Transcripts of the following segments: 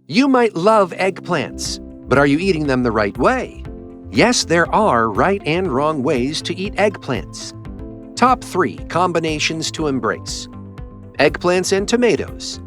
You might love eggplants, but are you eating them the right way? Yes, there are right and wrong ways to eat eggplants. Top 3 combinations to embrace. Eggplants and tomatoes.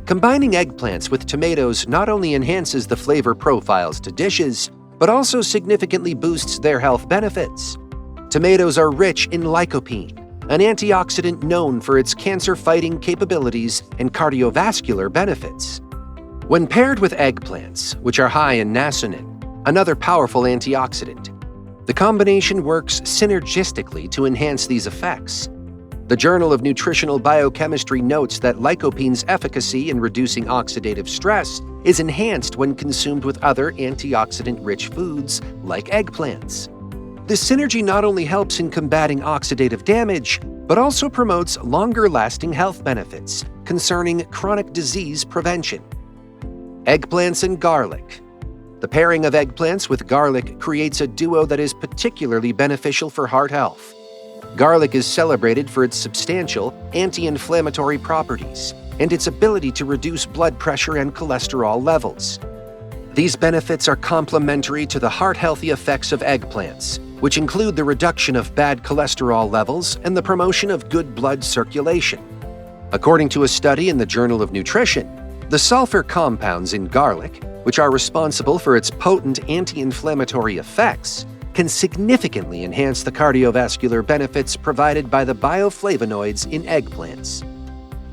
Combining eggplants with tomatoes not only enhances the flavor profiles to dishes, but also significantly boosts their health benefits. Tomatoes are rich in lycopene, an antioxidant known for its cancer-fighting capabilities and cardiovascular benefits. When paired with eggplants, which are high in niacin, another powerful antioxidant, the combination works synergistically to enhance these effects. The Journal of Nutritional Biochemistry notes that lycopene's efficacy in reducing oxidative stress is enhanced when consumed with other antioxidant-rich foods like eggplants. This synergy not only helps in combating oxidative damage, but also promotes longer-lasting health benefits concerning chronic disease prevention. Eggplants and garlic. The pairing of eggplants with garlic creates a duo that is particularly beneficial for heart health. Garlic is celebrated for its substantial anti-inflammatory properties and its ability to reduce blood pressure and cholesterol levels. These benefits are complementary to the heart-healthy effects of eggplants, which include the reduction of bad cholesterol levels and the promotion of good blood circulation. According to a study in the Journal of Nutrition, the sulfur compounds in garlic, which are responsible for its potent anti-inflammatory effects, can significantly enhance the cardiovascular benefits provided by the bioflavonoids in eggplants.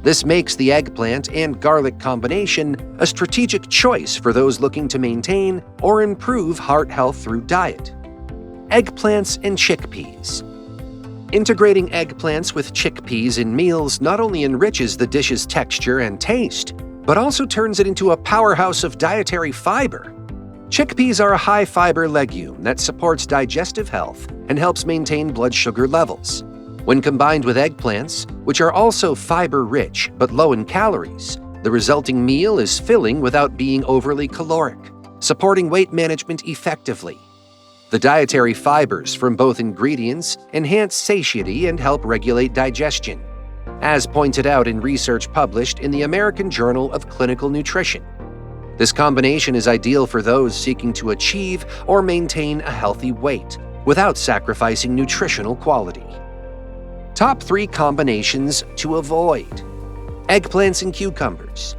This makes the eggplant and garlic combination a strategic choice for those looking to maintain or improve heart health through diet. Eggplants and chickpeas. Integrating eggplants with chickpeas in meals not only enriches the dish's texture and taste, but also turns it into a powerhouse of dietary fiber. Chickpeas are a high-fiber legume that supports digestive health and helps maintain blood sugar levels. When combined with eggplants, which are also fiber-rich but low in calories, the resulting meal is filling without being overly caloric, supporting weight management effectively. The dietary fibers from both ingredients enhance satiety and help regulate digestion, as pointed out in research published in the American Journal of Clinical Nutrition. This combination is ideal for those seeking to achieve or maintain a healthy weight without sacrificing nutritional quality. Top 3 combinations to avoid. Eggplants and cucumbers.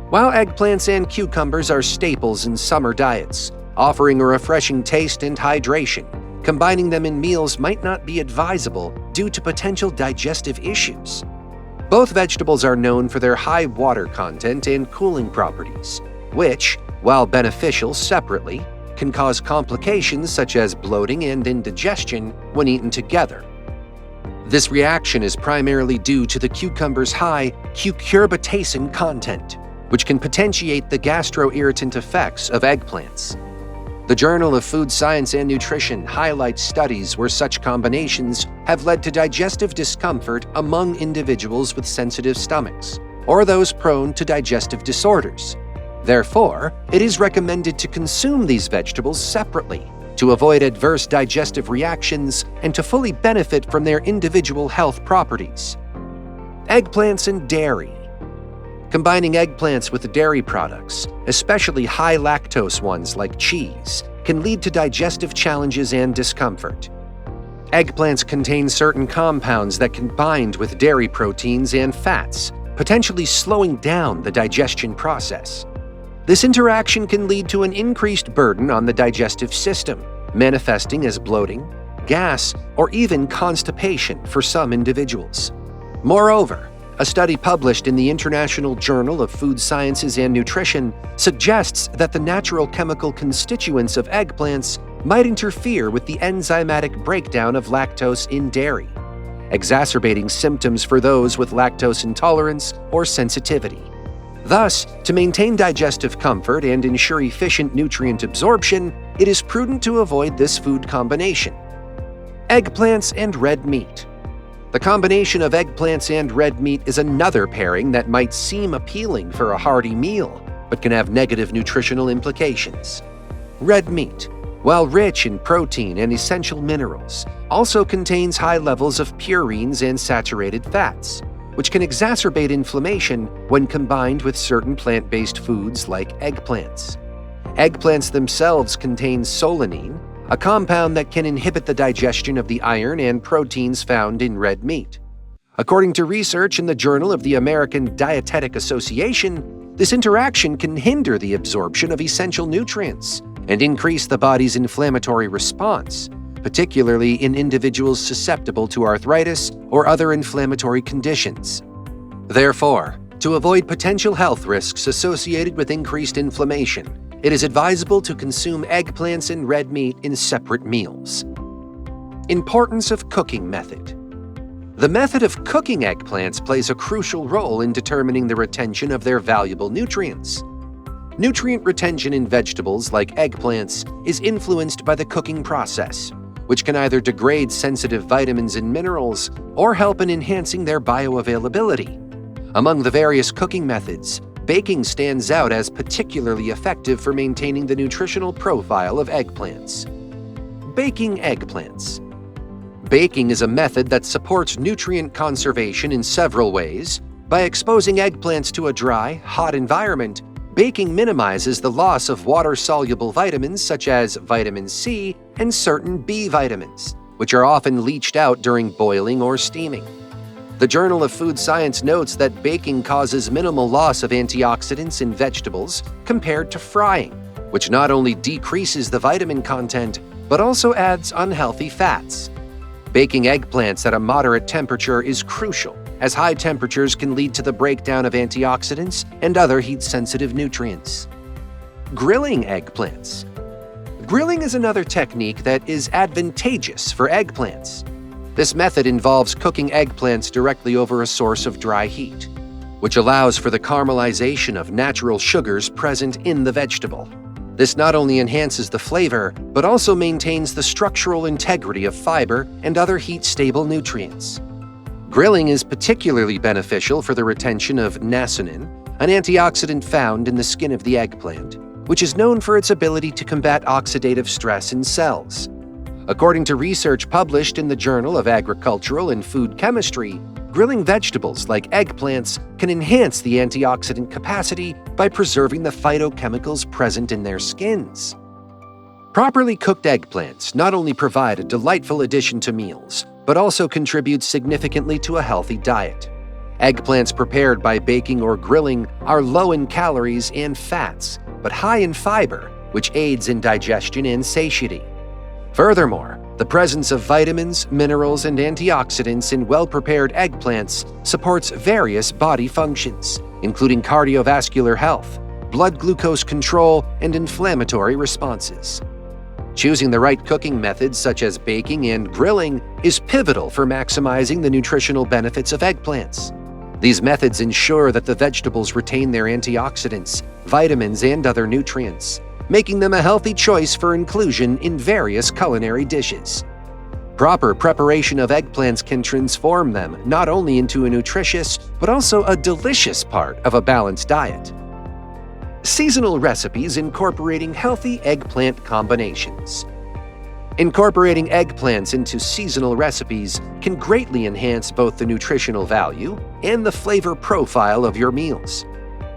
While eggplants and cucumbers are staples in summer diets, offering a refreshing taste and hydration, combining them in meals might not be advisable due to potential digestive issues. Both vegetables are known for their high water content and cooling properties, which, while beneficial separately, can cause complications such as bloating and indigestion when eaten together. This reaction is primarily due to the cucumber's high cucurbitacin content, which can potentiate the gastroirritant effects of eggplants. The Journal of Food Science and Nutrition highlights studies where such combinations have led to digestive discomfort among individuals with sensitive stomachs or those prone to digestive disorders. Therefore, it is recommended to consume these vegetables separately to avoid adverse digestive reactions and to fully benefit from their individual health properties. Eggplants and dairy. Combining eggplants with dairy products, especially high-lactose ones like cheese, can lead to digestive challenges and discomfort. Eggplants contain certain compounds that can bind with dairy proteins and fats, potentially slowing down the digestion process. This interaction can lead to an increased burden on the digestive system, manifesting as bloating, gas, or even constipation for some individuals. Moreover, a study published in the International Journal of Food Sciences and Nutrition suggests that the natural chemical constituents of eggplants might interfere with the enzymatic breakdown of lactose in dairy, exacerbating symptoms for those with lactose intolerance or sensitivity. Thus, to maintain digestive comfort and ensure efficient nutrient absorption, it is prudent to avoid this food combination. Eggplants and red meat. The combination of eggplants and red meat is another pairing that might seem appealing for a hearty meal, but can have negative nutritional implications. Red meat, while rich in protein and essential minerals, also contains high levels of purines and saturated fats, which can exacerbate inflammation when combined with certain plant-based foods like eggplants. Eggplants themselves contain solanine, a compound that can inhibit the digestion of the iron and proteins found in red meat. According to research in the Journal of the American Dietetic Association, this interaction can hinder the absorption of essential nutrients and increase the body's inflammatory response, particularly in individuals susceptible to arthritis or other inflammatory conditions. Therefore, to avoid potential health risks associated with increased inflammation, it is advisable to consume eggplants and red meat in separate meals. Importance of cooking method. The method of cooking eggplants plays a crucial role in determining the retention of their valuable nutrients. Nutrient retention in vegetables like eggplants is influenced by the cooking process, which can either degrade sensitive vitamins and minerals or help in enhancing their bioavailability. Among the various cooking methods, baking stands out as particularly effective for maintaining the nutritional profile of eggplants. Baking eggplants. Baking is a method that supports nutrient conservation in several ways. By exposing eggplants to a dry, hot environment, baking minimizes the loss of water-soluble vitamins such as vitamin C and certain B vitamins, which are often leached out during boiling or steaming. The Journal of Food Science notes that baking causes minimal loss of antioxidants in vegetables compared to frying, which not only decreases the vitamin content, but also adds unhealthy fats. Baking eggplants at a moderate temperature is crucial, as high temperatures can lead to the breakdown of antioxidants and other heat-sensitive nutrients. Grilling eggplants. Grilling is another technique that is advantageous for eggplants. This method involves cooking eggplants directly over a source of dry heat, which allows for the caramelization of natural sugars present in the vegetable. This not only enhances the flavor, but also maintains the structural integrity of fiber and other heat-stable nutrients. Grilling is particularly beneficial for the retention of nasonin, an antioxidant found in the skin of the eggplant, which is known for its ability to combat oxidative stress in cells. According to research published in the Journal of Agricultural and Food Chemistry, grilling vegetables like eggplants can enhance the antioxidant capacity by preserving the phytochemicals present in their skins. Properly cooked eggplants not only provide a delightful addition to meals, but also contribute significantly to a healthy diet. Eggplants prepared by baking or grilling are low in calories and fats, but high in fiber, which aids in digestion and satiety. Furthermore, the presence of vitamins, minerals, and antioxidants in well-prepared eggplants supports various body functions, including cardiovascular health, blood glucose control, and inflammatory responses. Choosing the right cooking methods such as baking and grilling is pivotal for maximizing the nutritional benefits of eggplants. These methods ensure that the vegetables retain their antioxidants, vitamins, and other nutrients, making them a healthy choice for inclusion in various culinary dishes. Proper preparation of eggplants can transform them not only into a nutritious, but also a delicious part of a balanced diet. Seasonal recipes incorporating healthy eggplant combinations. Incorporating eggplants into seasonal recipes can greatly enhance both the nutritional value and the flavor profile of your meals.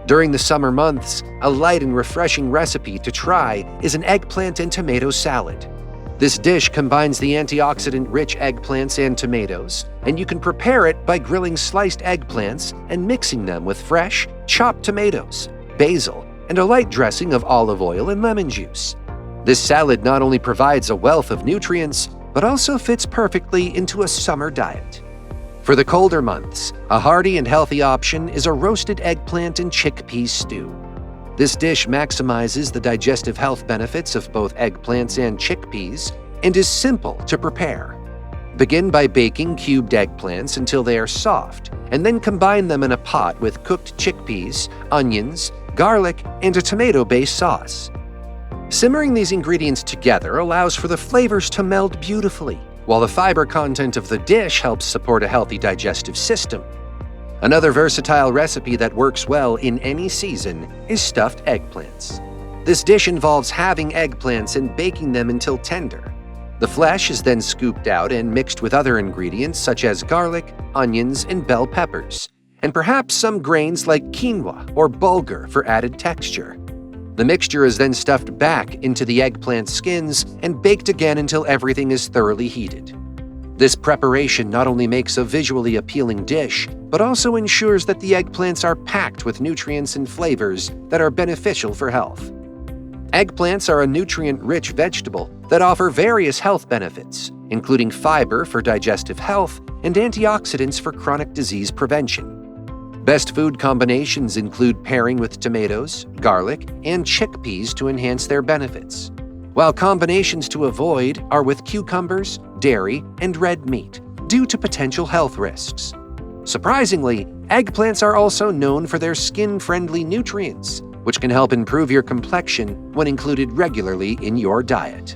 During the summer months, a light and refreshing recipe to try is an eggplant and tomato salad. This dish combines the antioxidant-rich eggplants and tomatoes, and you can prepare it by grilling sliced eggplants and mixing them with fresh, chopped tomatoes, basil, and a light dressing of olive oil and lemon juice. This salad not only provides a wealth of nutrients, but also fits perfectly into a summer diet. For the colder months, a hearty and healthy option is a roasted eggplant and chickpea stew. This dish maximizes the digestive health benefits of both eggplants and chickpeas and is simple to prepare. Begin by baking cubed eggplants until they are soft, and then combine them in a pot with cooked chickpeas, onions, garlic, and a tomato-based sauce. Simmering these ingredients together allows for the flavors to meld beautifully, while the fiber content of the dish helps support a healthy digestive system. Another versatile recipe that works well in any season is stuffed eggplants. This dish involves halving eggplants and baking them until tender. The flesh is then scooped out and mixed with other ingredients such as garlic, onions, and bell peppers. and perhaps some grains like quinoa or bulgur for added texture. The mixture is then stuffed back into the eggplant skins and baked again until everything is thoroughly heated. This preparation not only makes a visually appealing dish, but also ensures that the eggplants are packed with nutrients and flavors that are beneficial for health. Eggplants are a nutrient-rich vegetable that offer various health benefits, including fiber for digestive health and antioxidants for chronic disease prevention. Best food combinations include pairing with tomatoes, garlic, and chickpeas to enhance their benefits, while combinations to avoid are with cucumbers, dairy, and red meat, due to potential health risks. Surprisingly, eggplants are also known for their skin-friendly nutrients, which can help improve your complexion when included regularly in your diet.